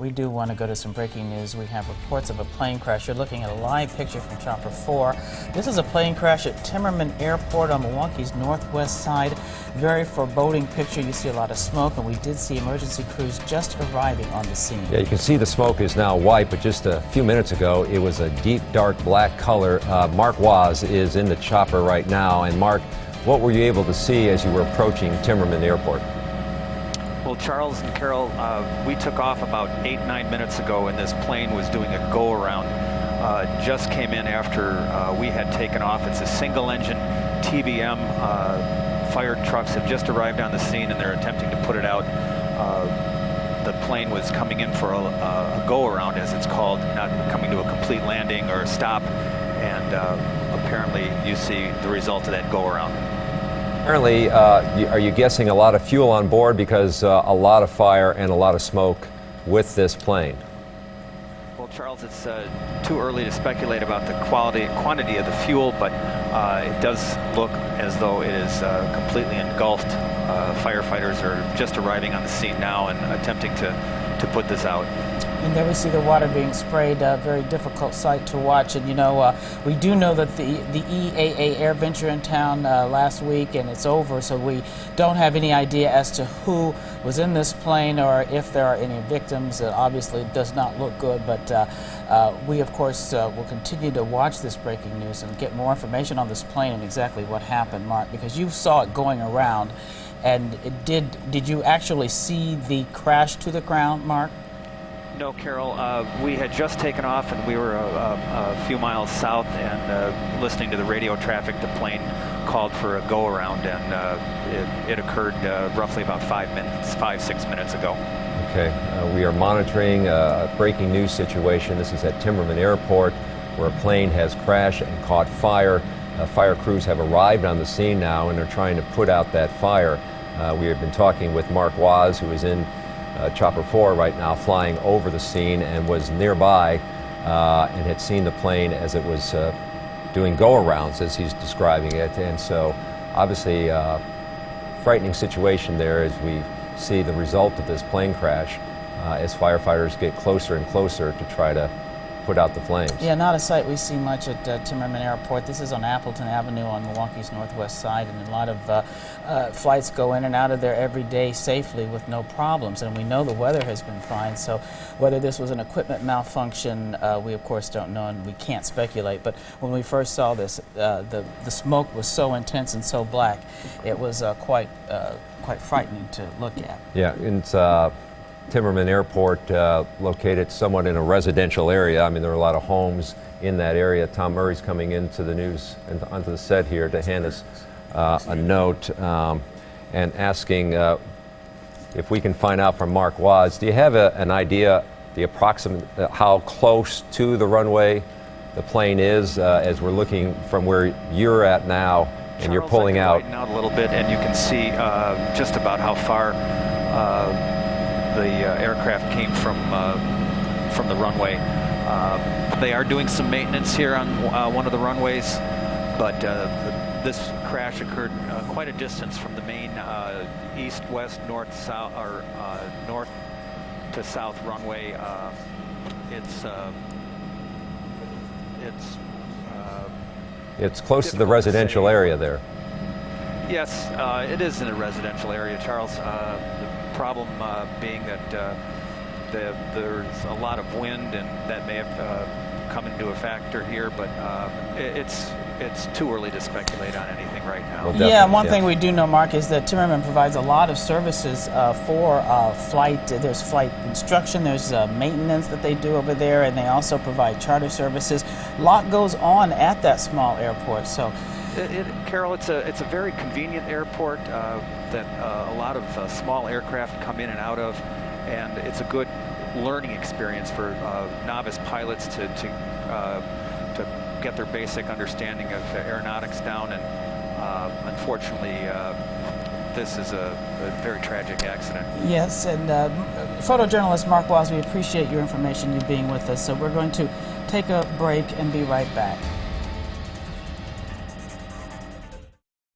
we do want to go to some breaking news. We have reports of a plane crash. You're looking at a live picture from Chopper 4. This is a plane crash at Timmerman Airport on Milwaukee's northwest side. Very foreboding picture. You see a lot of smoke, and we did see emergency crews just arriving on the scene. Yeah, you can see the smoke is now white, but just a few minutes ago it was a deep dark black color. Mark Waz is in the chopper right now. And Mark, what were you able to see as you were approaching Timmerman Airport? Well, Charles and Carol, we took off about 8-9 minutes ago, and this plane was doing a go-around. Just came in after we had taken off. It's a single-engine TBM. Fire trucks have just arrived on the scene, and they're attempting to put it out. The plane was coming in for a go-around, as it's called, not coming to a complete landing or a stop. And apparently, you see the result of that go-around. Apparently, are you guessing a lot of fuel on board, because a lot of fire and a lot of smoke with this plane? Well, Charles, it's too early to speculate about the quantity of the fuel, but it does look as though it is completely engulfed. Firefighters are just arriving on the scene now and attempting to put this out. And there we see the water being sprayed, a very difficult sight to watch. And, you know, we do know that the EAA air venture in town last week, and it's over, so we don't have any idea as to who was in this plane or if there are any victims. It obviously does not look good, but we, of course, will continue to watch this breaking news and get more information on this plane and exactly what happened, Mark, because you saw it going around. And did you actually see the crash to the ground, Mark? No, Carol. We had just taken off, and we were a few miles south, and listening to the radio traffic, the plane called for a go-around, and it occurred roughly about 5-6 minutes ago. Okay. We are monitoring a breaking news situation. This is at Timmerman Airport, where a plane has crashed and caught fire. Fire crews have arrived on the scene now, and they're trying to put out that fire. We have been talking with Mark Waz, who is in Chopper 4 right now, flying over the scene, and was nearby and had seen the plane as it was doing go-arounds, as he's describing it. And so obviously frightening situation there as we see the result of this plane crash as firefighters get closer and closer to try to put out the flames. Yeah, not a sight we see much at Timmerman Airport. This is on Appleton Avenue on Milwaukee's northwest side, and a lot of flights go in and out of there every day safely with no problems. And we know the weather has been fine, so whether this was an equipment malfunction, we of course don't know, and we can't speculate. But when we first saw this, the smoke was so intense and so black, it was quite frightening to look at. Yeah, it's Timmerman Airport, located somewhat in a residential area. I mean, there are a lot of homes in that area. Tom Murray's coming into the news and onto the set here to hand us a note and asking if we can find out from Mark Waz. Do you have an idea, the approximate, how close to the runway the plane is as we're looking from where you're at now, and Charles, you're pulling out? Lighten out a little bit, and you can see just about how far the aircraft came from the runway. They are doing some maintenance here on one of the runways, but this crash occurred quite a distance from the main east-west, north-south, or north to south runway. It's close to the residential area there. Yes, it is in a residential area, Charles. The problem being that there's a lot of wind, and that may have come into a factor here, but it's too early to speculate on anything right now. Well, yeah, one thing we do know, Mark, is that Timmerman provides a lot of services for flight. There's flight instruction, there's maintenance that they do over there, and they also provide charter services. A lot goes on at that small airport, so. Carol, it's a very convenient airport that a lot of small aircraft come in and out of, and it's a good learning experience for novice pilots to get their basic understanding of aeronautics down. And unfortunately, this is a very tragic accident. Yes, and photojournalist Mark Waz, we appreciate your information, you being with us. So we're going to take a break and be right back.